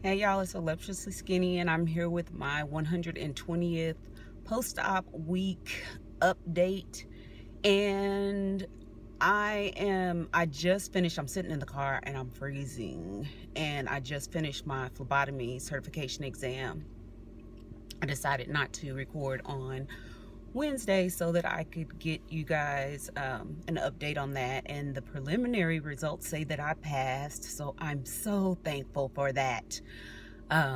Hey y'all, it's Voluptuously Skinny and I'm here with my 120th post-op week update. And I just finished, I'm sitting in the car and I'm freezing. And I just finished my phlebotomy certification exam. I decided not to record on Wednesday so that I could get you guys an update on that, and the preliminary results say that I passed, so I'm so thankful for that,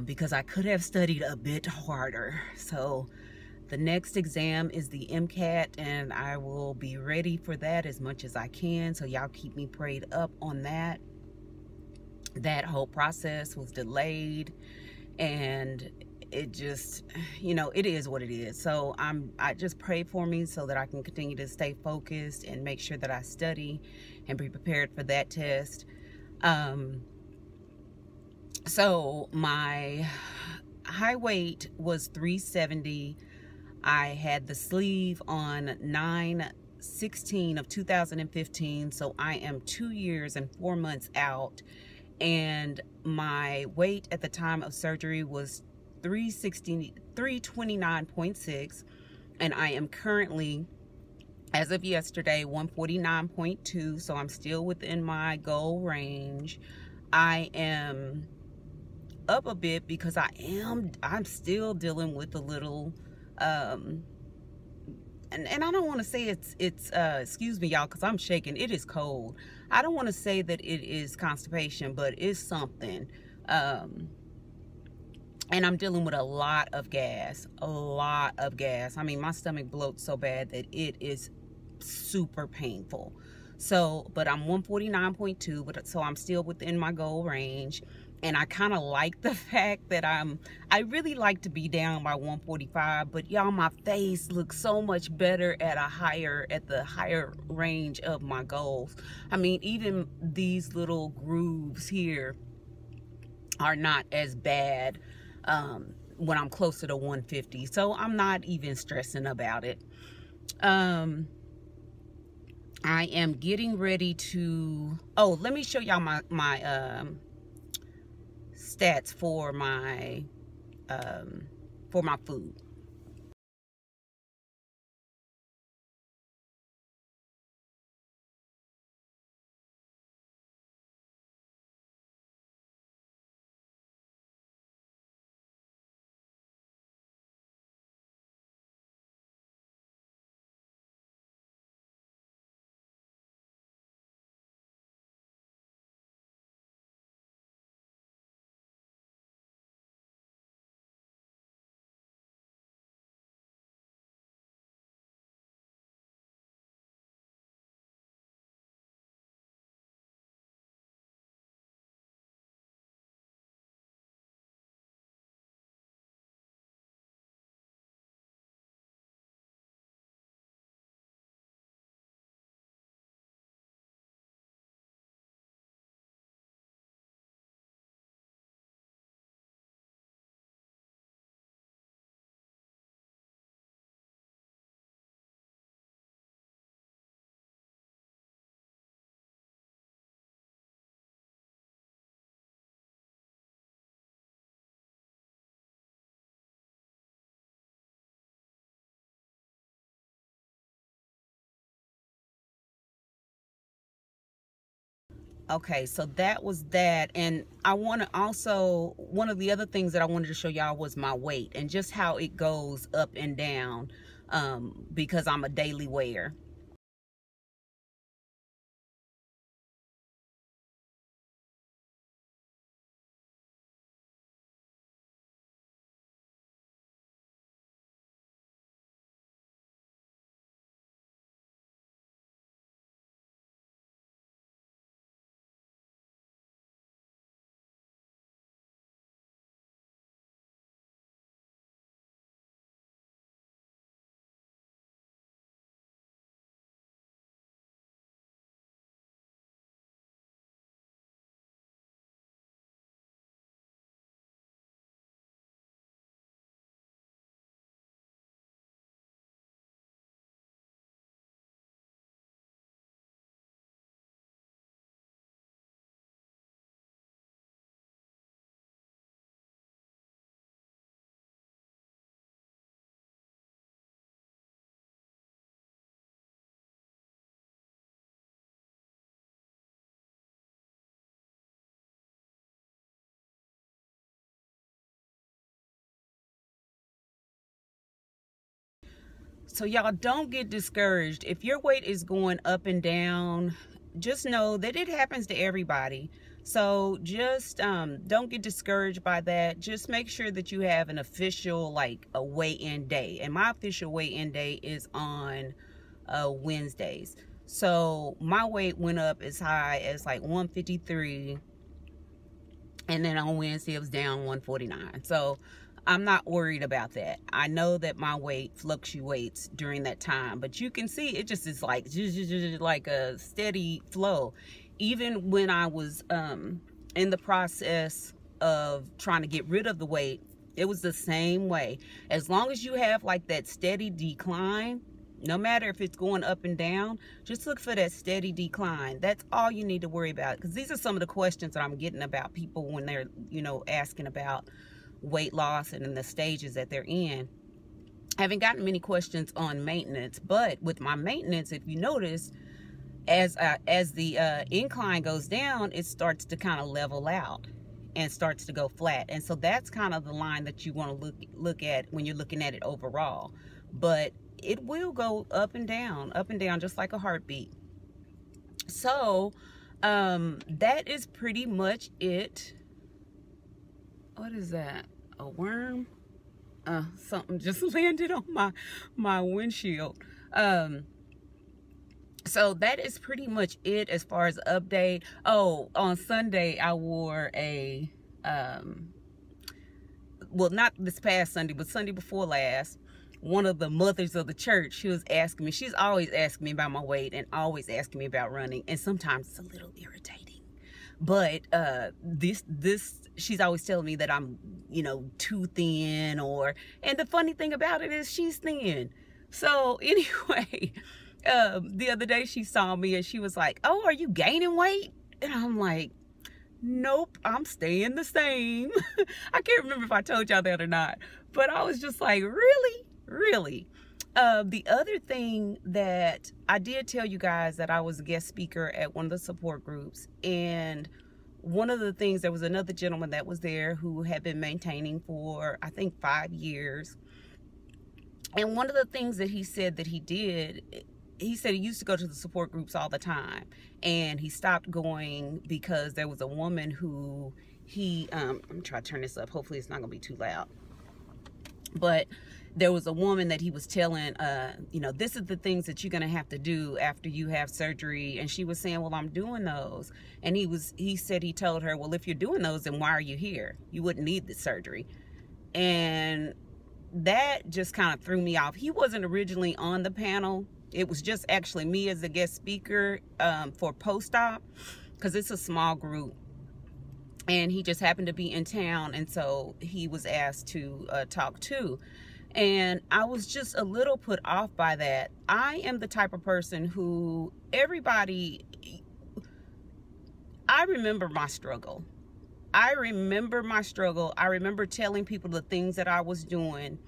because I could have studied a bit harder. So the next exam is the MCAT, and I will be ready for that as much as I can, so y'all keep me prayed up on that. That whole process was delayed, and it just, it is what it is. So I just pray for me so that I can continue to stay focused and make sure that I study and be prepared for that test. So my high weight was 370. I had the sleeve on 9/16 of 2015, so I am 2 years and 4 months out, and my weight at the time of surgery was 329.6, and I am currently, as of yesterday, 149.2, so I'm still within my goal range. I am up a bit because I'm still dealing with a little and I don't want to say it's excuse me y'all, because I'm shaking. It is cold. I don't want to say that it is constipation, but it's something. And I'm dealing with a lot of gas. I mean, my stomach bloats so bad that it is super painful. So, but I'm 149.2, but so I'm still within my goal range. And I kind of like the fact that I really like to be down by 145, but y'all, my face looks so much better at the higher range of my goals. I mean, even these little grooves here are not as bad when I'm closer to 150. So I'm not even stressing about it. I am getting ready to, oh, let me show y'all my stats for my food. Okay, so that was that. And I want to also, one of the other things that I wanted to show y'all was my weight and just how it goes up and down, because I'm a daily weigher. So y'all, don't get discouraged. If your weight is going up and down, just know that it happens to everybody. So just don't get discouraged by that. Just make sure that you have an official, like a weigh-in day. And my official weigh-in day is on Wednesdays. So my weight went up as high as like 153, and then on Wednesday it was down 149. So I'm not worried about that. I know that my weight fluctuates during that time, but you can see it just is like a steady flow. Even when I was in the process of trying to get rid of the weight, it was the same way. As long as you have like that steady decline, no matter if it's going up and down, just look for that steady decline. That's all you need to worry about, because these are some of the questions that I'm getting about people when they're, you know, asking about weight loss and in the stages that they're in. I haven't gotten many questions on maintenance, but with my maintenance, if you notice, as the incline goes down, it starts to kind of level out and starts to go flat. And so that's kind of the line that you want to look at when you're looking at it overall. But it will go up and down, just like a heartbeat. So that is pretty much it. What is that? A worm? Something just landed on my windshield. So that is pretty much it as far as update. Oh, on Sunday I wore a well, not this past Sunday, but Sunday before last, one of the mothers of the church, she was asking me, she's always asking me about my weight and always asking me about running, and sometimes it's a little irritating. But she's always telling me that I'm, you know, too thin, and the funny thing about it is she's thin. So anyway, the other day she saw me and she was like, "Oh, are you gaining weight?" And I'm like, "Nope, I'm staying the same." I can't remember if I told y'all that or not, but I was just like, really? The other thing that I did tell you guys, that I was a guest speaker at one of the support groups, and one of the things, there was another gentleman that was there who had been maintaining for, I think, 5 years. And one of the things that he said that he did, he said he used to go to the support groups all the time, and he stopped going because there was a woman who I'm trying to turn this up, hopefully it's not gonna be too loud, but there was a woman that he was telling, you know, this is the things that you're gonna have to do after you have surgery. And she was saying, "Well, I'm doing those." And he said he told her, "Well, if you're doing those, then why are you here? You wouldn't need the surgery." And that just kind of threw me off. He wasn't originally on the panel. It was just actually me as a guest speaker for post-op, because it's a small group. And he just happened to be in town, and so he was asked to talk too. And I was just a little put off by that. I am the type of person who I remember my struggle. I remember telling people the things that I was doing,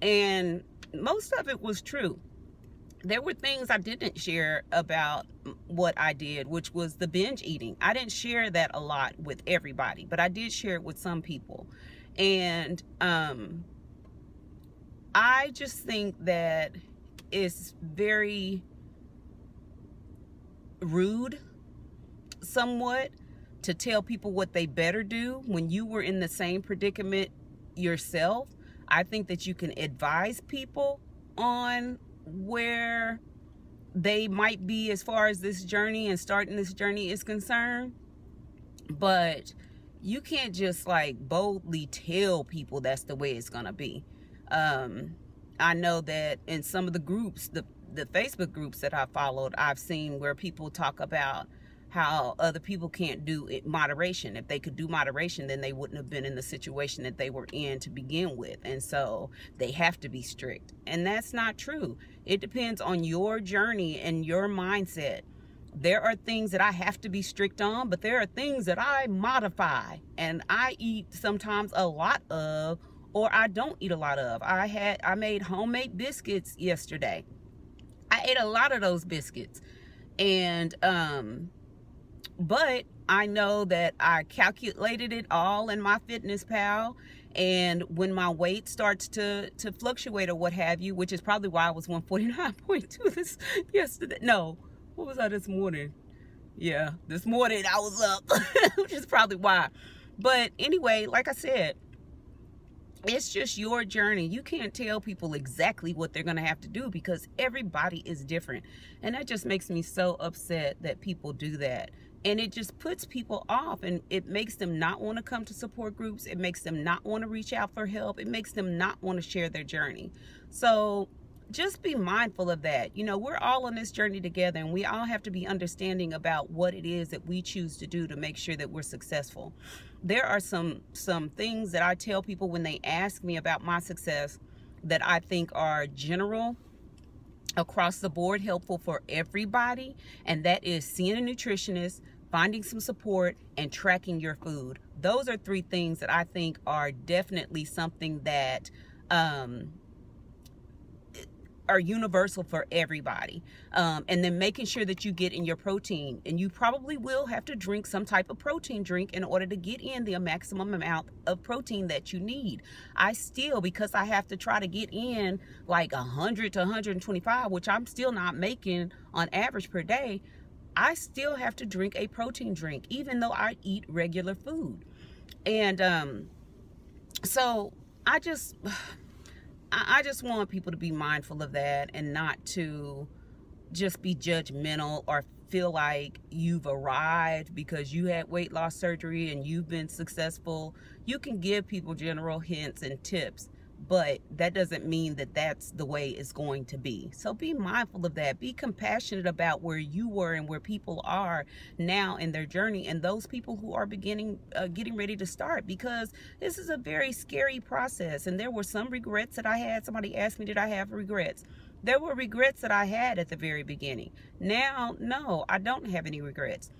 and most of it was true. There were things I didn't share about what I did, which was the binge eating. I didn't share that a lot with everybody, but I did share it with some people. And I just think that it's very rude, somewhat, to tell people what they better do when you were in the same predicament yourself. I think that you can advise people on where they might be as far as this journey and starting this journey is concerned, but you can't just like boldly tell people that's the way it's gonna be. I know that in some of the groups, the Facebook groups that I followed, I've seen where people talk about how other people can't do it, moderation. If they could do moderation, then they wouldn't have been in the situation that they were in to begin with. And so they have to be strict. And that's not true. It depends on your journey and your mindset. There are things that I have to be strict on, but there are things that I modify and I eat sometimes a lot of, or I don't eat a lot of. I made homemade biscuits yesterday. I ate a lot of those biscuits. And But I know that I calculated it all in my Fitness Pal, and when my weight starts to fluctuate or what have you, which is probably why I was 149.2 this yesterday. No, what was I this morning? Yeah, this morning I was up, which is probably why. But anyway, like I said, it's just your journey. You can't tell people exactly what they're going to have to do because everybody is different. And that just makes me so upset that people do that. And it just puts people off, and it makes them not want to come to support groups. It makes them not want to reach out for help. It makes them not want to share their journey. So just be mindful of that. You know, we're all on this journey together, and we all have to be understanding about what it is that we choose to do to make sure that we're successful. There are some things that I tell people when they ask me about my success that I think are general, across the board, helpful for everybody, and that is seeing a nutritionist, finding some support, and tracking your food. Those are 3 things that I think are definitely something that are universal for everybody. And then making sure that you get in your protein, and you probably will have to drink some type of protein drink in order to get in the maximum amount of protein that you need. I still, because I have to try to get in like 100 to 125, which I'm still not making on average per day, I still have to drink a protein drink even though I eat regular food. And so I just want people to be mindful of that, and not to just be judgmental or feel like you've arrived because you had weight loss surgery and you've been successful. You can give people general hints and tips, but that doesn't mean that that's the way it's going to be. So be mindful of that. Be compassionate about where you were and where people are now in their journey, and those people who are getting ready to start, because this is a very scary process. And there were some regrets that I had. Somebody asked me, did I have regrets? There were regrets that I had at the very beginning. Now, no, I don't have any regrets.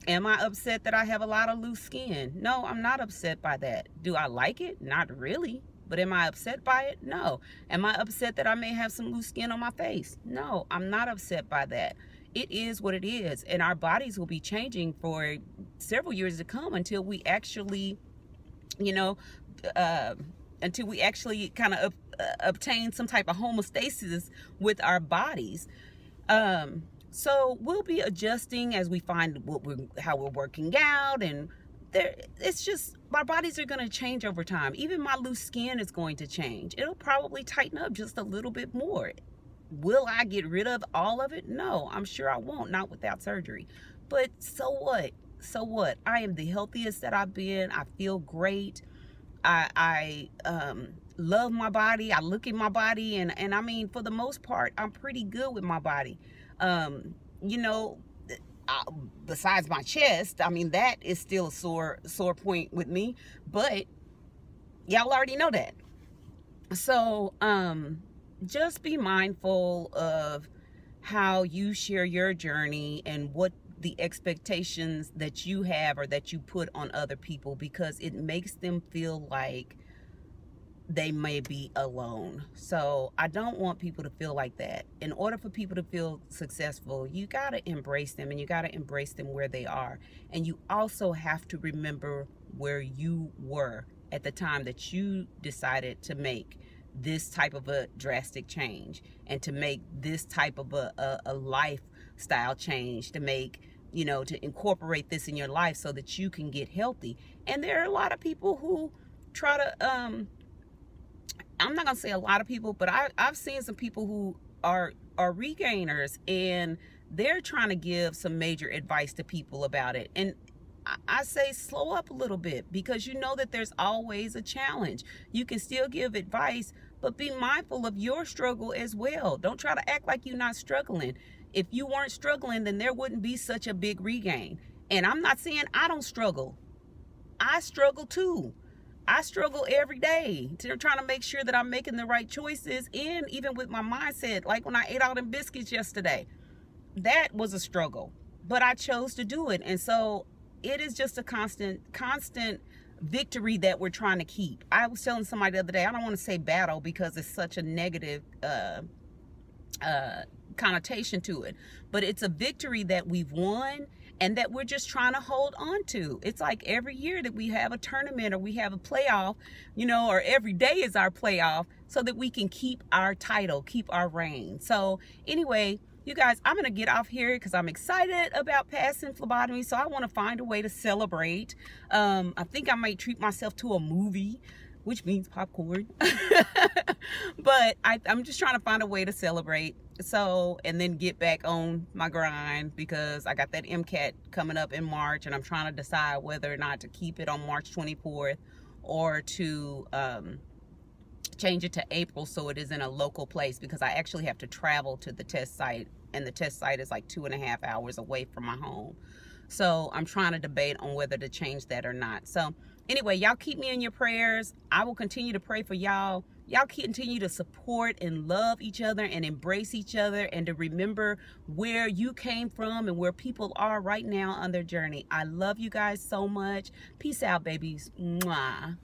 Am I upset that I have a lot of loose skin? No, I'm not upset by that. Do I like it? Not really. But am I upset by it? No. Am I upset that I may have some loose skin on my face? No, I'm not upset by that. It is what it is. And our bodies will be changing for several years to come until we actually, you know, until we actually kind of obtain some type of homeostasis with our bodies. So we'll be adjusting as we find how we're working out, and it's just, our bodies are going to change over time. Even my loose skin is going to change. It'll probably tighten up just a little bit more. Will I get rid of all of it? No, I'm sure I won't, not without surgery. But so what? So what? I am the healthiest that I've been. I feel great. I love my body. I look at my body, and I mean, for the most part, I'm pretty good with my body. You know, besides my chest, I mean, that is still a sore point with me, but y'all already know that. So just be mindful of how you share your journey and what the expectations that you have or that you put on other people, because it makes them feel like they may be alone. So I don't want people to feel like that. In order for people to feel successful, you got to embrace them, and you got to embrace them where they are. And you also have to remember where you were at the time that you decided to make this type of a drastic change, and to make this type of a lifestyle change, to make, you know, to incorporate this in your life so that you can get healthy. And there are a lot of people who try to, I'm not gonna say a lot of people, but I've seen some people who are regainers, and they're trying to give some major advice to people about it. And I say slow up a little bit, because you know that there's always a challenge. You can still give advice, but be mindful of your struggle as well. Don't try to act like you're not struggling. If you weren't struggling, then there wouldn't be such a big regain. And I'm not saying I don't struggle. I struggle too. I struggle every day trying to make sure that I'm making the right choices, and even with my mindset, like when I ate all them biscuits yesterday, that was a struggle, but I chose to do it. And so it is just a constant victory that we're trying to keep. I was telling somebody the other day, I don't want to say battle because it's such a negative connotation to it, but it's a victory that we've won, and that we're just trying to hold on to. It's like every year that we have a tournament or we have a playoff, you know, or every day is our playoff, so that we can keep our title, keep our reign. So anyway, you guys, I'm gonna get off here because I'm excited about passing phlebotomy, so I want to find a way to celebrate. I think I might treat myself to a movie, which means popcorn. But I'm just trying to find a way to celebrate, so, and then get back on my grind, because I got that MCAT coming up in March, and I'm trying to decide whether or not to keep it on March 24th or to change it to April, so it is in a local place, because I actually have to travel to the test site, and the test site is like 2.5 hours away from my home. So I'm trying to debate on whether to change that or not. So anyway, y'all keep me in your prayers. I will continue to pray for y'all. Y'all continue to support and love each other and embrace each other, and to remember where you came from and where people are right now on their journey. I love you guys so much. Peace out, babies. Mwah.